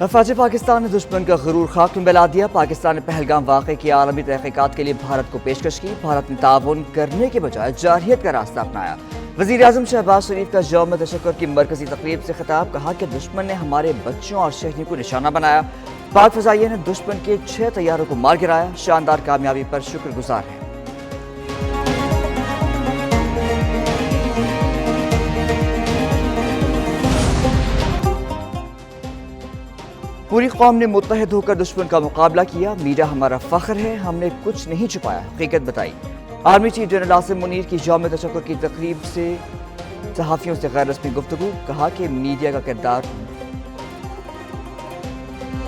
افواج پاکستان نے دشمن کا غرور خاک میں ملا دیا۔ پاکستان نے پہلگام واقعے کی عالمی تحقیقات کے لیے بھارت کو پیشکش کی۔ بھارت نے تعاون کرنے کے بجائے جارحیت کا راستہ اپنایا۔ وزیر اعظم شہباز شریف کا یوم تشکر کی مرکزی تقریب سے خطاب، کہا کہ دشمن نے ہمارے بچوں اور شہریوں کو نشانہ بنایا۔ پاک فضائیہ نے دشمن کے 6 طیاروں کو مار گرایا، شاندار کامیابی پر شکر گزار ہیں۔ پوری قوم نے متحد ہو کر دشمن کا مقابلہ کیا۔ میڈیا ہمارا فخر ہے، ہم نے کچھ نہیں چھپایا، حقیقت بتائی۔ Army chief general Asim Munir کی یوم تشکر کی تقریب سے صحافیوں سے غیر رسمی گفتگو، کہا کہ میڈیا کا کردار،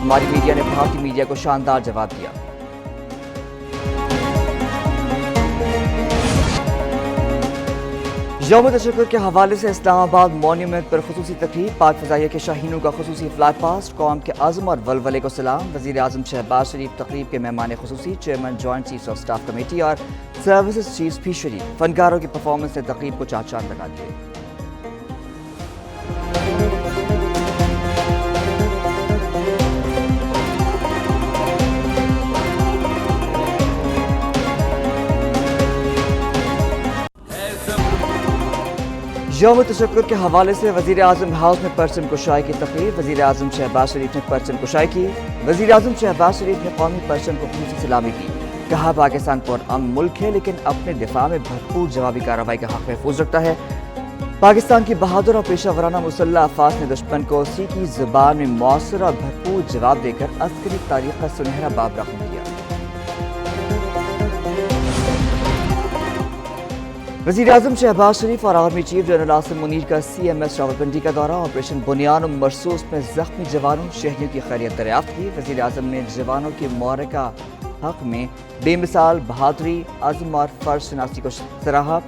ہماری میڈیا نے بھارتی میڈیا کو شاندار جواب دیا۔ یوم تشکر کے حوالے سے اسلام آباد مونیومنٹ پر خصوصی تقریب، پاک فضائیہ کے شاہینوں کا خصوصی فلائی پاسٹ، قوم کے عزم اور ولولے کو سلام۔ وزیر اعظم شہباز شریف تقریب کے مہمان خصوصی، chairman joint chiefs of staff committee اور سروسز چیفز بھی شریک۔ فنکاروں کی پرفارمنس نے تقریب کو چار چاند لگا دیے۔ یوم تشکر کے حوالے سے وزیر اعظم ہاؤس میں پرچم کشائی کی تقریب، وزیر اعظم شہباز شریف نے پرچم کشائی کی۔ وزیر اعظم شہباز شریف نے قومی پرچم کو خصوصی سلامی دی، کہا پاکستان پرامن ملک ہے لیکن اپنے دفاع میں بھرپور جوابی کارروائی کا حق محفوظ رکھتا ہے۔ پاکستان کی بہادر اور پیشہ ورانہ مسلح افواج نے دشمن کو اسی کی زبان میں مؤثر اور بھرپور جواب دے کر عسکری تاریخ کا سنہرا باب رقم کیا۔ وزیر اعظم شہباز شریف اور army chief general Asim Munir کا CMS راولپنڈی کا دورہ، آپریشن بنیان و مرصوص میں زخمی جوانوں شہریوں کی خیریت دریافت کی۔ وزیر اعظم نے جوانوں کے معرکہ حق میں بے مثال بہادری، عزم اور فرض شناسی کو سراہا۔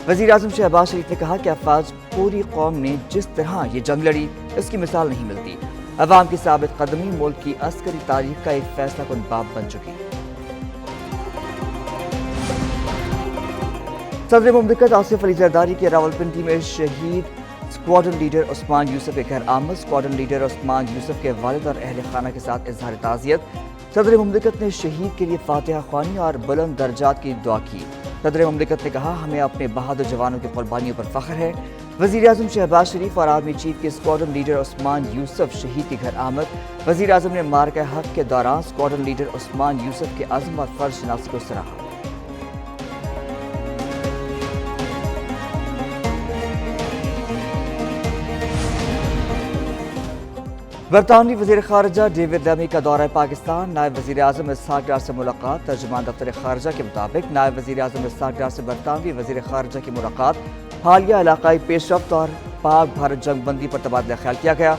وزیر اعظم شہباز شریف نے کہا کہ افواج پوری قوم نے جس طرح یہ جنگ لڑی، اس کی مثال نہیں ملتی۔ عوام کی ثابت قدمی ملک کی عسکری تاریخ کا ایک فیصلہ کن باب بن چکی۔ صدر مملکت آصف علی زرداری کے راولپنڈی میں شہید اسکواڈرن لیڈر عثمان یوسف کے گھر آمد۔ اسکواڈرن لیڈر عثمان یوسف کے والد اور اہل خانہ کے ساتھ اظہار تعزیت۔ صدر مملکت نے شہید کے لیے فاتحہ خوانی اور بلند درجات کی دعا کی۔ صدر مملکت نے کہا ہمیں اپنے بہادر جوانوں کی قربانیوں پر فخر ہے۔ وزیر اعظم شہباز شریف اور آرمی چیف کے اسکواڈرن لیڈر عثمان یوسف شہید کے گھر آمد۔ وزیر اعظم نے معرکہ حق کے دوران اسکواڈرن لیڈر عثمان یوسف کے عزم اور فرض شناسی کو سراہا۔ برطانوی وزیر خارجہ ڈیوڈ لیمی کا دورہ پاکستان، نائب وزیر اعظم اسحاق ڈار سے ملاقات۔ ترجمان دفتر خارجہ کے مطابق نائب وزیر اعظم اسحاق ڈار سے برطانوی وزیر خارجہ کی ملاقات، حالیہ علاقائی پیش رفت اور پاک بھارت جنگ بندی پر تبادلہ خیال کیا گیا۔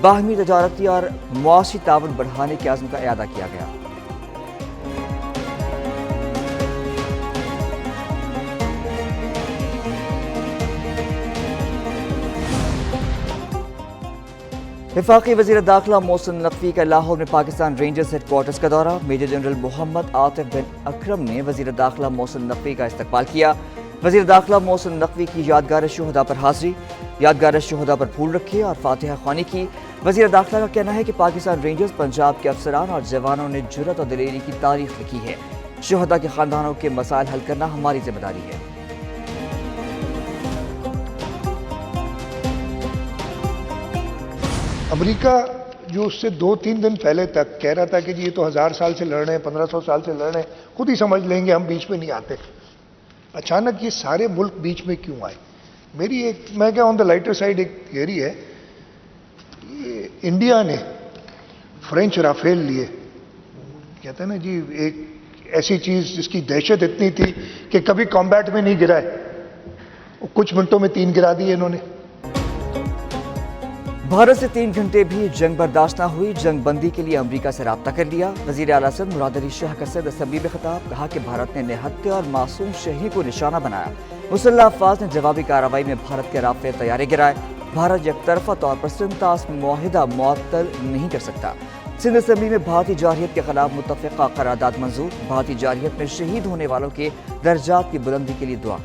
باہمی تجارتی اور معاشی تعاون بڑھانے کے عزم کا اعادہ کیا گیا۔ وفاقی وزیر داخلہ محسن نقوی کا لاہور میں پاکستان رینجرز ہیڈ کوارٹرز کا دورہ۔ میجر جنرل محمد عاطف بن اکرم نے وزیر داخلہ محسن نقوی کا استقبال کیا۔ وزیر داخلہ محسن نقوی کی یادگار شہداء پر حاضری، یادگار شہداء پر پھول رکھے اور فاتحہ خوانی کی۔ وزیر داخلہ کا کہنا ہے کہ پاکستان رینجرز پنجاب کے افسران اور جوانوں نے جرأت اور دلیری کی تاریخ لکھی ہے۔ شہداء کے خاندانوں کے مسائل حل کرنا ہماری ذمہ داری ہے۔ امریکہ جو اس سے 2-3 دن پہلے تک کہہ رہا تھا کہ جی یہ تو 1000 سال سے لڑ رہے ہیں، 1500 سال سے لڑ رہے ہیں، خود ہی سمجھ لیں گے، ہم بیچ میں نہیں آتے۔ اچانک یہ سارے ملک بیچ میں کیوں آئے؟ میری میں کیا آن دا لائٹر سائڈ ایک تھیوری ہے، انڈیا نے فرینچ رافیل لیے، کہتے ہیں نا جی ایک ایسی چیز جس کی دہشت اتنی تھی کہ کبھی کمبیٹ میں نہیں گرا ہے، کچھ منٹوں میں 3 گرا دیے انہوں نے۔ بھارت سے 3 گھنٹے بھی جنگ برداشت نہ ہوئی، جنگ بندی کے لیے امریکہ سے رابطہ کر لیا۔ وزیر اعلیٰ صدر مراد علی شاہ کا صدر اسمبلی میں خطاب، کہا کہ بھارت نے نہتے اور معصوم شہریوں کو نشانہ بنایا۔ مسلح افواج نے جوابی کارروائی میں بھارت کے رافیل طیارے گرائے۔ بھارت یک طرفہ طور پر سنتاس معاہدہ معطل نہیں کر سکتا۔ سندھ اسمبلی میں بھارتی جارحیت کے خلاف متفقہ قرارداد منظور، بھارتی جارحیت میں شہید ہونے والوں کے درجات کی بلندی کے لیے دعا۔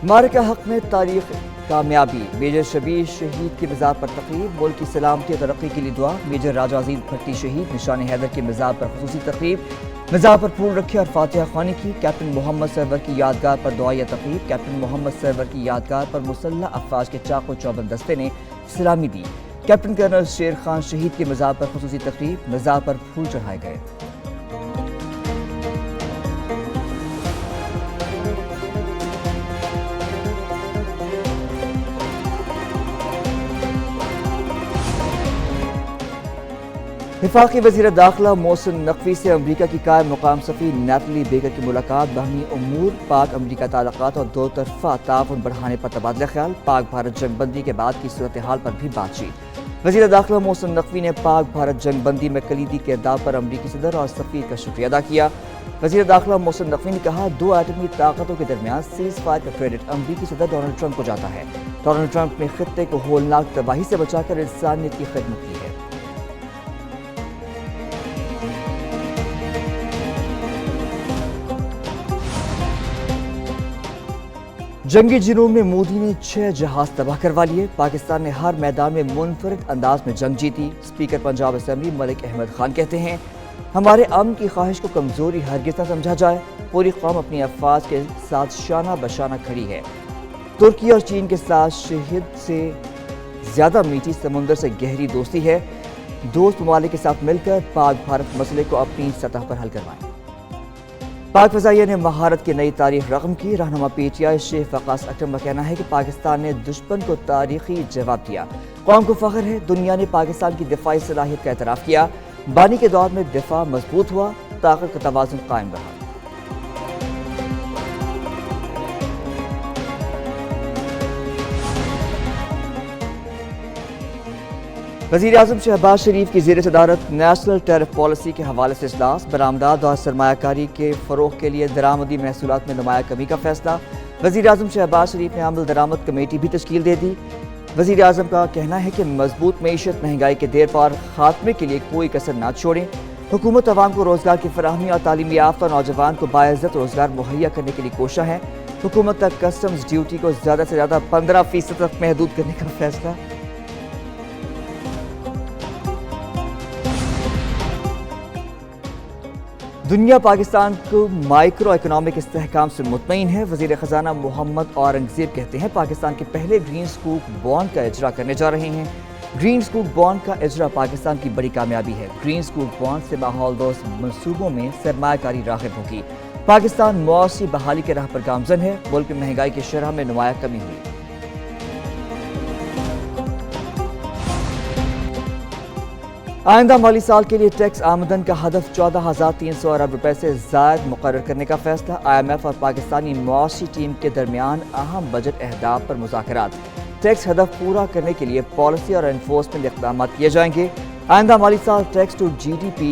मारका हक में तारीख कामयाबी, मेजर शबीर शहीद की मज़ार पर तकरीब, मुल्क की सलामती और तरक्की के लिए दुआ। मेजर राजा अजीज भट्टी शहीद, निशान हैदर की मज़ार पर खुसूसी तकरीब, मज़ार पर फूल रखे और फातिहा ख़्वानी की। कैप्टन मोहम्मद सरवर की यादगार पर दुआ या तकरीब, कैप्टन मोहम्मद सरवर की यादगार पर मुसल्लह अफवाज के चाको चौबंद दस्ते ने सलामी दी। कैप्टन कर्नल शेर खान शहीद की मज़ार पर खुसूसी तकरीब, मज़ार पर फूल चढ़ाए गए। वफाकी वज़ीर दाखिला मोहसिन नकवी से अमरीका की कायम मुकाम सफ़ीर नैटली बेकर की मुलाकात, बाहमी उमूर, पाक अमरीका ताल्लुकात और दो तरफ़ा ताउन बढ़ाने पर तबादला ख्याल। पाक भारत जंगबंदी के बाद की सूरत हाल पर भी बातचीत। वज़ीर दाखिला मोहसिन नकवी ने पाक भारत जंगबंदी में कलीदी किरदार पर अमरीकी सदर और सफ़ीर का शुक्रिया अदा किया। वज़ीर दाखिला मोहसिन नकवी ने कहा, दो एटमी ताकतों के दरमियान सीज़ फायर का क्रेडिट अमरीकी सदर डोनाल्ड ट्रंप को जाता है। डोनाल्ड ट्रंप ने खित्ते को होलनाक तबाही से बचाकर इंसानियत की खिदमत की है। जंगी जुनून में मोदी ने 6 जहाज तबाह करवा लिए। पाकिस्तान ने हर मैदान में मुनफरिद अंदाज में जंग जीती। स्पीकर पंजाब असेंबली मलिक अहमद खान कहते हैं, हमारे अमन की ख्वाहिश को कमजोरी हरगिज़ न समझा जाए। पूरी कौम अपनी अफवाज के साथ शाना बशाना खड़ी है। तुर्की और चीन के साथ शहीद से ज्यादा मीठी समुंदर से गहरी दोस्ती है। दोस्त ममालिक के साथ मिलकर पाक भारत मसले को अपनी सतह पर हल करवाएं। पाक फ़ज़ाइया ने महारत की नई तारीख रकम की। रहनुमा PTI शेख वक़ास अकरम का कहना है कि पाकिस्तान ने दुश्मन को तारीखी जवाब दिया। कौम को फ़ख्र है, दुनिया ने पाकिस्तान की दिफाई सलाहियत का एतराफ़ किया। बानी के दौर में दिफा मजबूत हुआ, ताकत का तवाज़ुन कायम रहा। वज़ीर आज़म शहबाज शरीफ की ज़ेर सदारत नेशनल टैरिफ पॉलिसी के हवाले से इजलास। बरामदात और सरमायाकारी के फ़रोग़ के लिए दरामदी महसूलात में नुमाया कमी का फैसला। वज़ीर आज़म शहबाज शरीफ ने अमल दरामद कमेटी भी तश्कील दे दी। वज़ीर आज़म का कहना है कि मजबूत मईशत, महंगाई के देर पार खात्मे के लिए कोई कसर ना छोड़ें। हुकूमत अवाम को रोज़गार की फराहमी और तालीमी याफ्ता नौजवान को बाइज़्ज़त रोज़गार मुहैया करने के लिए कोशा है। हुकूमत का कस्टम्स ड्यूटी को ज़्यादा से ज़्यादा 15% तक महदूद करने का फैसला। दुनिया पाकिस्तान को माइक्रो इकोनॉमिक इस्तेहकाम से मुतमईन है। वज़ीर ख़जाना मोहम्मद औरंगज़ेब कहते हैं, पाकिस्तान के पहले ग्रीन स्कूप बॉन्ड का इजरा करने जा रहे हैं। ग्रीन स्कूप बॉन्ड का इजरा पाकिस्तान की बड़ी कामयाबी है। ग्रीन स्कूप बॉन्ड से माहौल दोस्त मनसूबों में सरमायाकारी राग़िब होगी। पाकिस्तान मौसी बहाली के राह पर गामज़न है। मुल्क में महंगाई की शरह में नुमाया कमी हुई। आइंदा माली साल के लिए टैक्स आमदन का हदफ 14,300 अरब रुपए से ज़ायद मुकर्रर करने का फैसला। IMF और पाकिस्तानी मौसी टीम के दरमियान अहम बजट अहदाफ पर मुज़ाकरात। टैक्स हदफ पूरा करने के लिए पॉलिसी और एनफोर्समेंट इक़दाम किए जाएंगे। आइंदा माली साल टैक्स टू GDP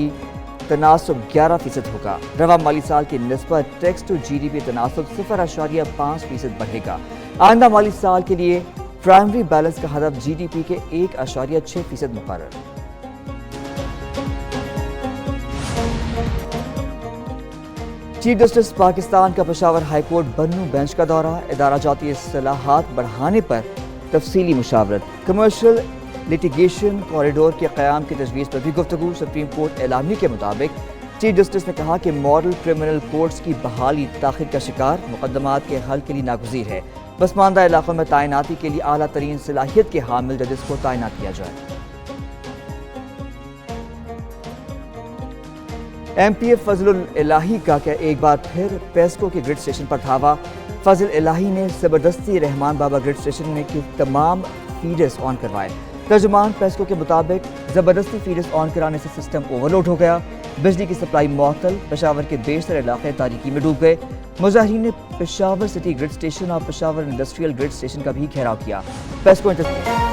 तनासब 11% होगा। रवा माली साल की निस्बत टैक्स टू GDP तनासब 0.5% बढ़ेगा। आइंदा माली साल के लिए प्राइमरी बैलेंस का हदफ GDP के 1.6% मुकर्रर। चीफ जस्टिस पाकिस्तान का पेशावर हाई कोर्ट बन्नू बेंच का दौरा। इदारा जाती इस्लाहात बढ़ाने पर तफसीली मुशावरत। कमर्शियल लिटिगेशन कॉरिडोर के क़याम की तजवीज़ पर भी गुफ्तगू। सुप्रीम कोर्ट एलामी के मुताबिक चीफ जस्टिस ने कहा कि मॉडल क्रिमिनल कोर्ट्स की बहाली ताख़ीर का शिकार, मुकदमात के हल के लिए नागुज़ीर है। पसमानदा इलाकों में तैनाती के लिए आला तरीन सलाहियत के हामिल जजेस को तैनात किया जाए। MPA फजलुल इलाही का क्या एक बार फिर पेस्को के ग्रिड स्टेशन पर धावा। फजल इलाही ने ज़बरदस्ती रहमान बाबा ग्रिड स्टेशन में की तमाम फीडर्स ऑन करवाए। तर्जुमान पेस्को के मुताबिक ज़बरदस्ती फीडर्स ऑन कराने से सिस्टम ओवरलोड हो गया। बिजली की सप्लाई मुअत्तल। पेशावर के बेशतर इलाके तारीकी में डूब गए। मुजाहिरीन ने पेशावर सिटी ग्रिड स्टेशन और पेशावर इंडस्ट्रियल ग्रिड स्टेशन का भी घेराव किया। पेस्को